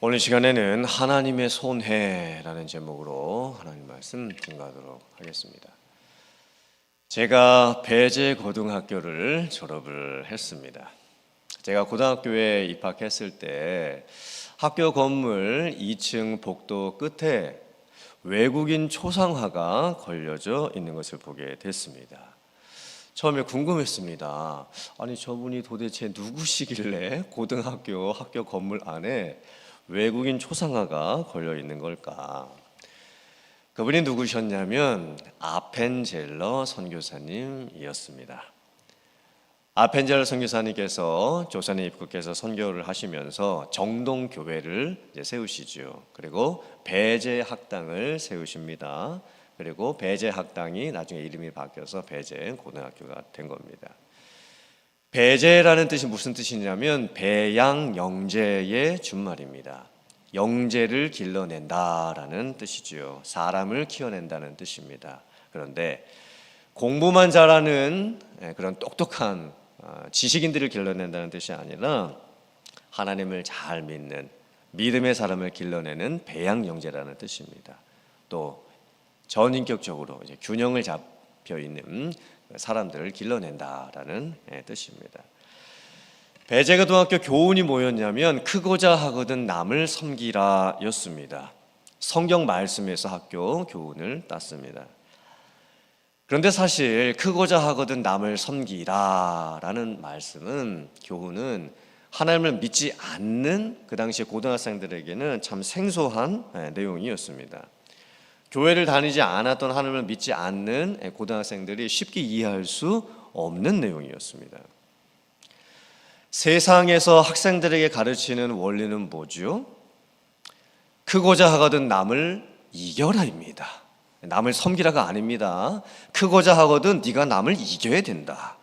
오늘 시간에는 하나님의 손해라는 제목으로 하나님 말씀 증거하도록 하겠습니다. 제가 배재고등학교를 졸업을 했습니다. 제가 고등학교에 입학했을 때 학교 건물 2층 복도 끝에 외국인 초상화가 걸려져 있는 것을 보게 됐습니다. 처음에 궁금했습니다. 아니, 저분이 도대체 누구시길래 고등학교 학교 건물 안에 외국인 초상화가 걸려 있는 걸까? 그분이 누구셨냐면 아펜젤러 선교사님이었습니다. 아펜젤러 선교사님께서 조선에 입국해서 선교를 하시면서 정동교회를 세우시죠. 그리고 배재학당을 세우십니다. 그리고 배재학당이 나중에 이름이 바뀌어서 배재고등학교가 된 겁니다. 배재라는 뜻이 무슨 뜻이냐면 배양영재의 준말입니다. 영재를 길러낸다라는 뜻이죠. 사람을 키워낸다는 뜻입니다. 그런데 공부만 잘하는 그런 똑똑한 지식인들을 길러낸다는 뜻이 아니라 하나님을 잘 믿는 믿음의 사람을 길러내는 배양영재라는 뜻입니다. 또 전인격적으로 균형을 잡혀 있는 사람들을 길러낸다라는 뜻입니다. 배재고등학교 교훈이 뭐였냐면 크고자 하거든 남을 섬기라 였습니다. 성경 말씀에서 학교 교훈을 땄습니다. 그런데 사실 크고자 하거든 남을 섬기라 라는 말씀은, 교훈은 하나님을 믿지 않는 그 당시 고등학생들에게는 참 생소한 내용이었습니다. 교회를 다니지 않았던, 하나님을 믿지 않는 고등학생들이 쉽게 이해할 수 없는 내용이었습니다. 세상에서 학생들에게 가르치는 원리는 뭐죠? 크고자 하거든 남을 이겨라입니다. 남을 섬기라가 아닙니다. 크고자 하거든 네가 남을 이겨야 된다.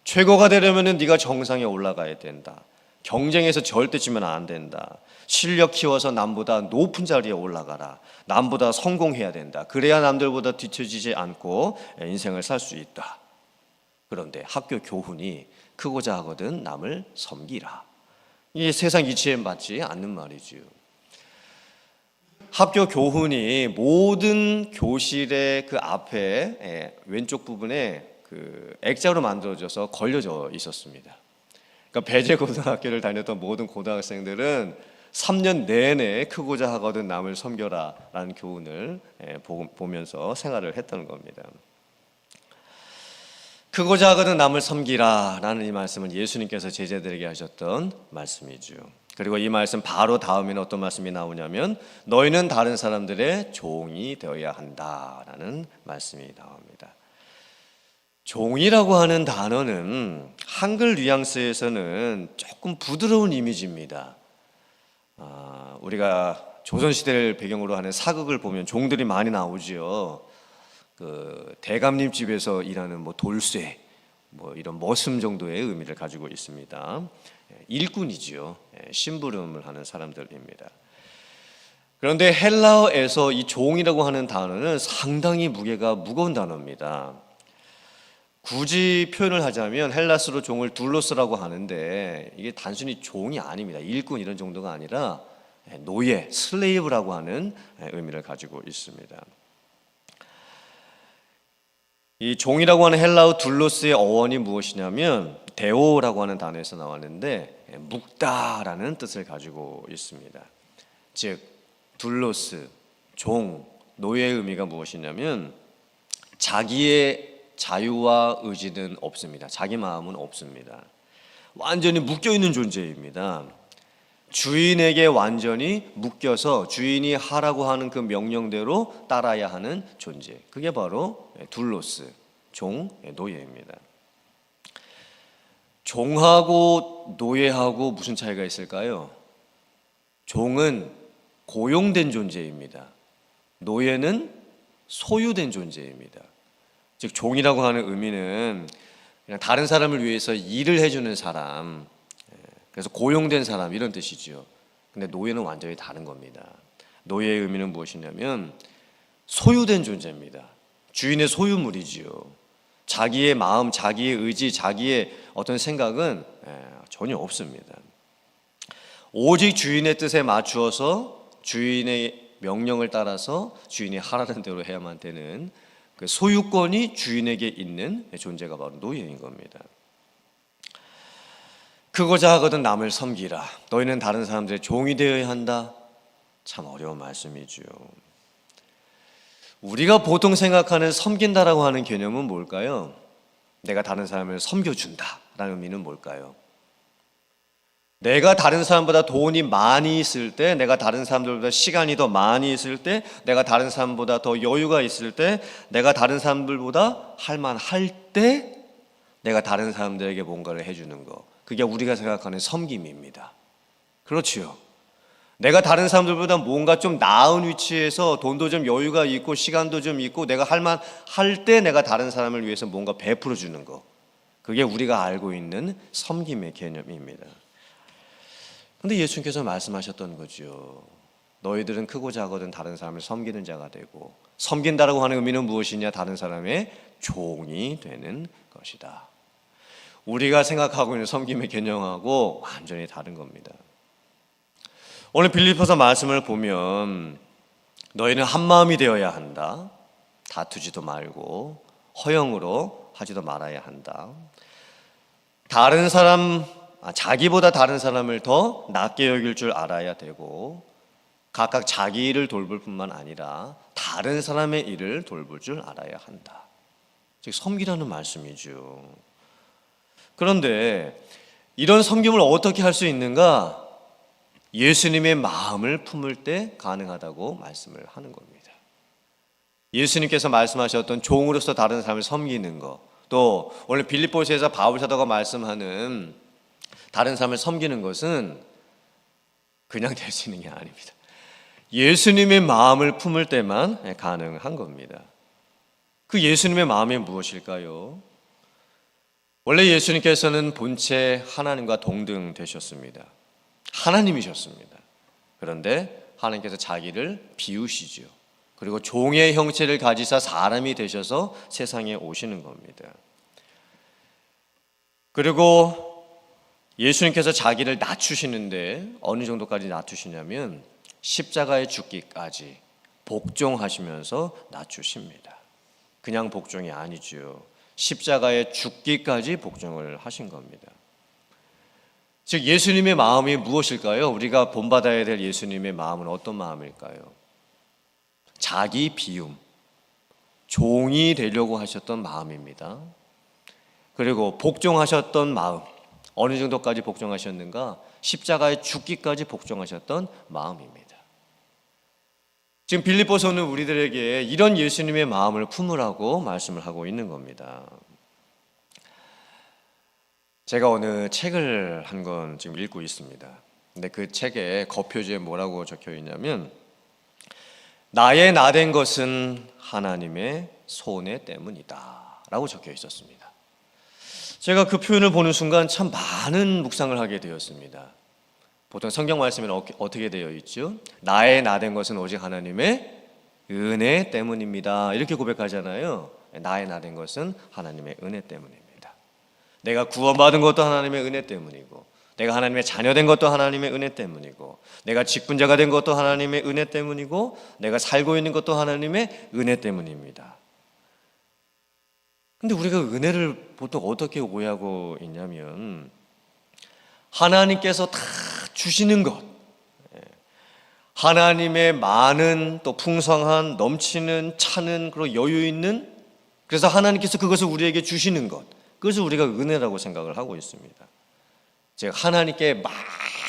최고가 되려면 네가 정상에 올라가야 된다. 경쟁에서 절대 지면 안 된다. 실력 키워서 남보다 높은 자리에 올라가라. 남보다 성공해야 된다. 그래야 남들보다 뒤처지지 않고 인생을 살 수 있다. 그런데 학교 교훈이 크고자 하거든 남을 섬기라. 이게 세상 이치에 맞지 않는 말이지요. 학교 교훈이 모든 교실의 그 앞에 왼쪽 부분에 그 액자로 만들어져서 걸려져 있었습니다. 그러니까 배재고등학교를 다녔던 모든 고등학생들은 3년 내내 크고자 하거든 남을 섬겨라 라는 교훈을 보면서 생활을 했던 겁니다. 크고자 하거든 남을 섬기라 라는 이 말씀은 예수님께서 제자들에게 하셨던 말씀이죠. 그리고 이 말씀 바로 다음에는 어떤 말씀이 나오냐면 너희는 다른 사람들의 종이 되어야 한다라는 말씀이 나옵니다. 종이라고 하는 단어는 한글 뉘앙스에서는 조금 부드러운 이미지입니다. 우리가 조선시대를 배경으로 하는 사극을 보면 종들이 많이 나오죠. 그 대감님 집에서 일하는 돌쇠, 이런 머슴 정도의 의미를 가지고 있습니다. 일꾼이지요. 심부름을 하는 사람들입니다. 그런데 헬라어에서 이 종이라고 하는 단어는 상당히 무게가 무거운 단어입니다. 굳이 표현을 하자면 헬라스로 종을 둘로스라고 하는데 이게 단순히 종이 아닙니다. 일꾼 이런 정도가 아니라 노예, 슬레이브라고 하는 의미를 가지고 있습니다. 이 종이라고 하는 헬라어 둘로스의 어원이 무엇이냐면 데오라고 하는 단어에서 나왔는데 묵다라는 뜻을 가지고 있습니다. 즉 둘로스, 종, 노예의 의미가 무엇이냐면 자기의 자유와 의지는 없습니다. 자기 마음은 없습니다. 완전히 묶여있는 존재입니다. 주인에게 완전히 묶여서 주인이 하라고 하는 그 명령대로 따라야 하는 존재, 그게 바로 둘로스, 종, 노예입니다. 종하고 노예하고 무슨 차이가 있을까요? 종은 고용된 존재입니다. 노예는 소유된 존재입니다. 즉 종이라고 하는 의미는 그냥 다른 사람을 위해서 일을 해주는 사람, 그래서 고용된 사람 이런 뜻이죠. 근데 노예는 완전히 다른 겁니다. 노예의 의미는 무엇이냐면 소유된 존재입니다. 주인의 소유물이지요. 자기의 마음, 자기의 의지, 자기의 어떤 생각은 전혀 없습니다. 오직 주인의 뜻에 맞추어서 주인의 명령을 따라서 주인이 하라는 대로 해야만 되는 그 소유권이 주인에게 있는 존재가 바로 노예인 겁니다. 크고자 하거든 남을 섬기라. 너희는 다른 사람들의 종이 되어야 한다. 참 어려운 말씀이죠. 우리가 보통 생각하는 섬긴다라고 하는 개념은 뭘까요? 내가 다른 사람을 섬겨준다라는 의미는 뭘까요? 내가 다른 사람보다 돈이 많이 있을 때, 내가 다른 사람들보다 시간이 더 많이 있을 때, 내가 다른 사람보다 더 여유가 있을 때, 내가 다른 사람들보다 할만할 때 내가 다른 사람들에게 뭔가를 해주는 거, 그게 우리가 생각하는 섬김입니다. 그렇지요. 내가 다른 사람들보다 뭔가 좀 나은 위치에서 돈도 좀 여유가 있고 시간도 좀 있고 내가 할만할 때 내가 다른 사람을 위해서 뭔가 베풀어 주는 거, 그게 우리가 알고 있는 섬김의 개념입니다. 근데 예수님께서 말씀하셨던 거죠. 너희들은 크고 작거든 다른 사람을 섬기는 자가 되고, 섬긴다라고 하는 의미는 무엇이냐? 다른 사람의 종이 되는 것이다. 우리가 생각하고 있는 섬김의 개념하고 완전히 다른 겁니다. 오늘 빌립보서 말씀을 보면 너희는 한 마음이 되어야 한다. 다투지도 말고 허영으로 하지도 말아야 한다. 다른 사람, 자기보다 다른 사람을 더 낮게 여길 줄 알아야 되고, 각각 자기 일을 돌볼 뿐만 아니라 다른 사람의 일을 돌볼 줄 알아야 한다. 즉 섬기라는 말씀이죠. 그런데 이런 섬김을 어떻게 할 수 있는가? 예수님의 마음을 품을 때 가능하다고 말씀을 하는 겁니다. 예수님께서 말씀하셨던 종으로서 다른 사람을 섬기는 것, 또 오늘 빌립보서에서 바울 사도가 말씀하는 다른 사람을 섬기는 것은 그냥 될 수 있는 게 아닙니다. 예수님의 마음을 품을 때만 가능한 겁니다. 그 예수님의 마음이 무엇일까요? 원래 예수님께서는 본체 하나님과 동등 되셨습니다. 하나님이셨습니다. 그런데 하나님께서 자기를 비우시죠. 그리고 종의 형체를 가지사 사람이 되셔서 세상에 오시는 겁니다. 그리고 예수님께서 자기를 낮추시는데 어느 정도까지 낮추시냐면 십자가에 죽기까지 복종하시면서 낮추십니다. 그냥 복종이 아니죠. 십자가에 죽기까지 복종을 하신 겁니다. 즉 예수님의 마음이 무엇일까요? 우리가 본받아야 될 예수님의 마음은 어떤 마음일까요? 자기 비움, 종이 되려고 하셨던 마음입니다. 그리고 복종하셨던 마음, 어느 정도까지 복종하셨는가? 십자가에 죽기까지 복종하셨던 마음입니다. 지금 빌립보서는 우리들에게 이런 예수님의 마음을 품으라고 말씀을 하고 있는 겁니다. 제가 어느 책을 한 권 지금 읽고 있습니다. 근데 그 책에 겉표지에 뭐라고 적혀 있냐면, 나의 나된 것은 하나님의 손해 때문이다 라고 적혀 있었습니다. 제가 그 표현을 보는 순간 참 많은 묵상을 하게 되었습니다. 보통 성경 말씀에는 어떻게 되어 있죠? 나의 나된 것은 오직 하나님의 은혜 때문입니다 이렇게 고백하잖아요. 나의 나된 것은 하나님의 은혜 때문입니다. 내가 구원받은 것도 하나님의 은혜 때문이고, 내가 하나님의 자녀된 것도 하나님의 은혜 때문이고, 내가 직분자가 된 것도 하나님의 은혜 때문이고, 내가 살고 있는 것도 하나님의 은혜 때문입니다. 근데 우리가 은혜를 보통 어떻게 오해하고 있냐면, 하나님께서 다 주시는 것, 하나님의 많은 또 풍성한 넘치는 차는 그리고 여유 있는, 그래서 하나님께서 그것을 우리에게 주시는 것, 그것을 우리가 은혜라고 생각을 하고 있습니다. 즉 하나님께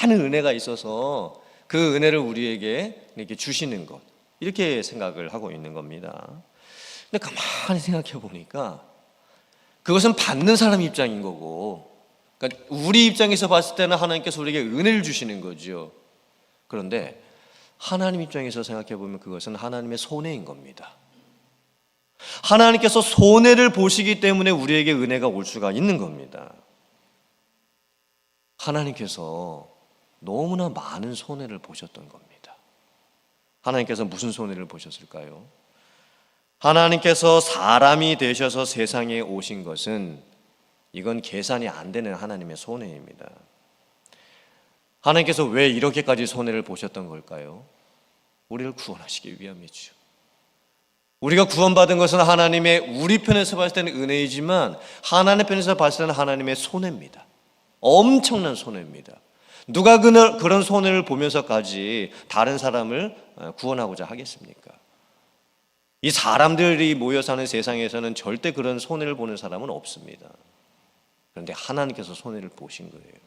많은 은혜가 있어서 그 은혜를 우리에게 이렇게 주시는 것, 이렇게 생각을 하고 있는 겁니다. 근데 가만히 생각해 보니까 그것은 받는 사람 입장인 거고, 그러니까 우리 입장에서 봤을 때는 하나님께서 우리에게 은혜를 주시는 거죠. 그런데 하나님 입장에서 생각해 보면 그것은 하나님의 손해인 겁니다. 하나님께서 손해를 보시기 때문에 우리에게 은혜가 올 수가 있는 겁니다. 하나님께서 너무나 많은 손해를 보셨던 겁니다. 하나님께서 무슨 손해를 보셨을까요? 하나님께서 사람이 되셔서 세상에 오신 것은 이건 계산이 안 되는 하나님의 손해입니다. 하나님께서 왜 이렇게까지 손해를 보셨던 걸까요? 우리를 구원하시기 위함이죠. 우리가 구원받은 것은 하나님의 우리 편에서 봤을 때는 은혜이지만 하나님 편에서 봤을 때는 하나님의 손해입니다. 엄청난 손해입니다. 누가 그런 손해를 보면서까지 다른 사람을 구원하고자 하겠습니까? 이 사람들이 모여 사는 세상에서는 절대 그런 손해를 보는 사람은 없습니다. 그런데 하나님께서 손해를 보신 거예요.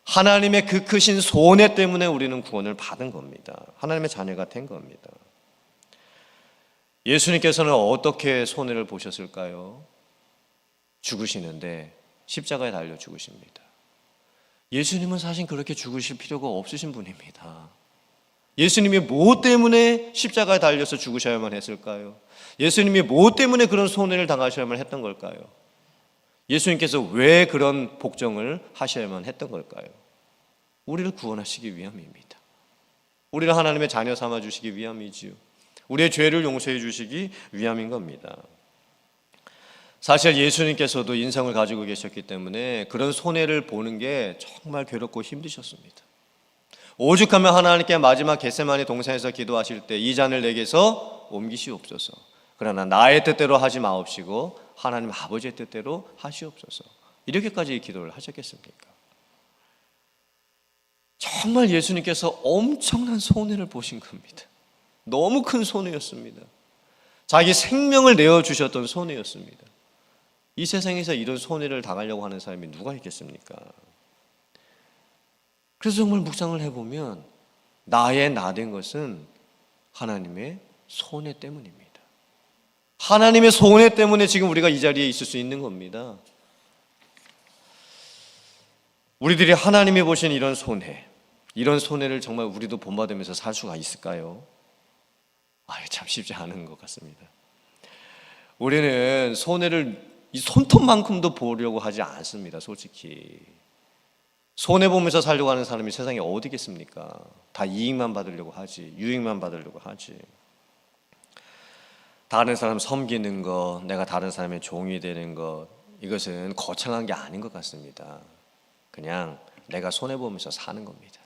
하나님의 그 크신 손해 때문에 우리는 구원을 받은 겁니다. 하나님의 자녀가 된 겁니다. 예수님께서는 어떻게 손해를 보셨을까요? 죽으시는데 십자가에 달려 죽으십니다. 예수님은 사실 그렇게 죽으실 필요가 없으신 분입니다. 예수님이 뭐 때문에 십자가에 달려서 죽으셔야만 했을까요? 예수님이 뭐 때문에 그런 손해를 당하셔야만 했던 걸까요? 예수님께서 왜 그런 복종을 하셔야만 했던 걸까요? 우리를 구원하시기 위함입니다. 우리를 하나님의 자녀 삼아 주시기 위함이지요. 우리의 죄를 용서해 주시기 위함인 겁니다. 사실 예수님께서도 인성을 가지고 계셨기 때문에 그런 손해를 보는 게 정말 괴롭고 힘드셨습니다. 오죽하면 하나님께 마지막 겟세마네 동산에서 기도하실 때 이 잔을 내게서 옮기시옵소서. 그러나 나의 뜻대로 하지 마옵시고 하나님 아버지의 뜻대로 하시옵소서. 이렇게까지 기도를 하셨겠습니까? 정말 예수님께서 엄청난 손해를 보신 겁니다. 너무 큰 손해였습니다. 자기 생명을 내어주셨던 손해였습니다. 이 세상에서 이런 손해를 당하려고 하는 사람이 누가 있겠습니까? 그래서 정말 묵상을 해보면 나의 나 된 것은 하나님의 손해 때문입니다. 하나님의 손해 때문에 지금 우리가 이 자리에 있을 수 있는 겁니다. 우리들이 하나님이 보신 이런 손해를 정말 우리도 본받으면서 살 수가 있을까요? 참 쉽지 않은 것 같습니다. 우리는 손해를 이 손톱만큼도 보려고 하지 않습니다. 솔직히 손해보면서 살려고 하는 사람이 세상에 어디 있겠습니까? 다 이익만 받으려고 하지, 유익만 받으려고 하지. 다른 사람 섬기는 것, 내가 다른 사람의 종이 되는 것, 이것은 거창한 게 아닌 것 같습니다. 그냥 내가 손해보면서 사는 겁니다.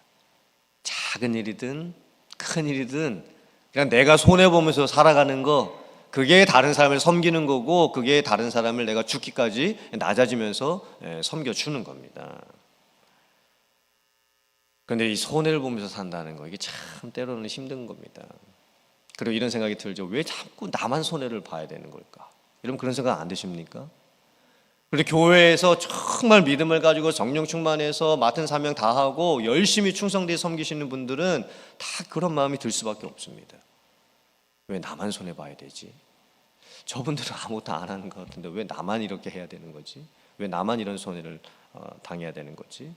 작은 일이든 큰 일이든 그냥 내가 손해보면서 살아가는 거, 그게 다른 사람을 섬기는 거고, 그게 다른 사람을 내가 죽기까지 낮아지면서 섬겨주는 겁니다. 그런데 이 손해를 보면서 산다는 거, 이게 참 때로는 힘든 겁니다. 그리고 이런 생각이 들죠. 왜 자꾸 나만 손해를 봐야 되는 걸까? 여러분 그런 생각 안 드십니까? 그런데 교회에서 정말 믿음을 가지고 성령 충만해서 맡은 사명 다 하고 열심히 충성되게 섬기시는 분들은 다 그런 마음이 들 수밖에 없습니다. 왜 나만 손해봐야 되지? 저분들은 아무것도 안 하는 것 같은데 왜 나만 이렇게 해야 되는 거지? 왜 나만 이런 손해를 당해야 되는 거지?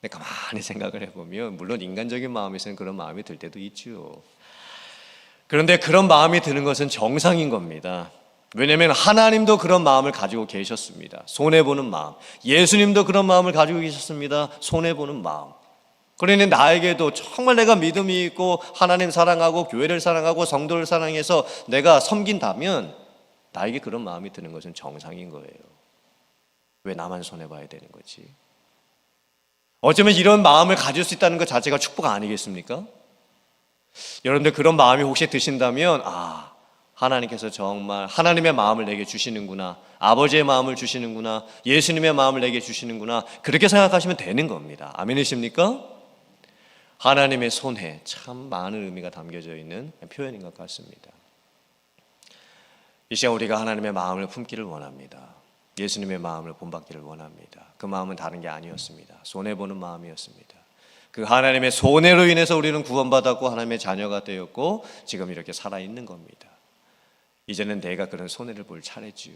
근데 가만히 생각을 해보면 물론 인간적인 마음에서는 그런 마음이 들 때도 있죠. 그런데 그런 마음이 드는 것은 정상인 겁니다. 왜냐하면 하나님도 그런 마음을 가지고 계셨습니다. 손해보는 마음. 예수님도 그런 마음을 가지고 계셨습니다. 손해보는 마음. 그러니 나에게도 정말 내가 믿음이 있고 하나님 사랑하고 교회를 사랑하고 성도를 사랑해서 내가 섬긴다면 나에게 그런 마음이 드는 것은 정상인 거예요. 왜 나만 손해봐야 되는 거지? 어쩌면 이런 마음을 가질 수 있다는 것 자체가 축복 아니겠습니까? 여러분들 그런 마음이 혹시 드신다면 하나님께서 정말 하나님의 마음을 내게 주시는구나, 아버지의 마음을 주시는구나, 예수님의 마음을 내게 주시는구나, 그렇게 생각하시면 되는 겁니다. 아멘이십니까? 하나님의 손해, 참 많은 의미가 담겨져 있는 표현인 것 같습니다. 이 시간 우리가 하나님의 마음을 품기를 원합니다. 예수님의 마음을 본받기를 원합니다. 그 마음은 다른 게 아니었습니다. 손해보는 마음이었습니다. 그 하나님의 손해로 인해서 우리는 구원받았고 하나님의 자녀가 되었고 지금 이렇게 살아있는 겁니다. 이제는 내가 그런 손해를 볼 차례지요.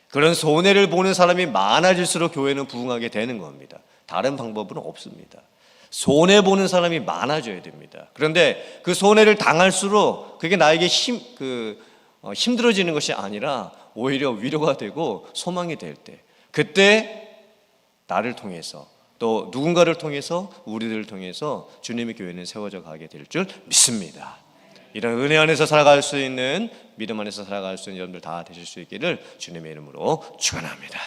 그런 손해를 보는 사람이 많아질수록 교회는 부흥하게 되는 겁니다. 다른 방법은 없습니다. 손해보는 사람이 많아져야 됩니다. 그런데 그 손해를 당할수록 그게 나에게 힘들어지는 것이 아니라 오히려 위로가 되고 소망이 될 때, 그때 나를 통해서 또 누군가를 통해서 우리들을 통해서 주님의 교회는 세워져 가게 될 줄 믿습니다. 이런 은혜 안에서 살아갈 수 있는, 믿음 안에서 살아갈 수 있는 여러분들 다 되실 수 있기를 주님의 이름으로 축원합니다.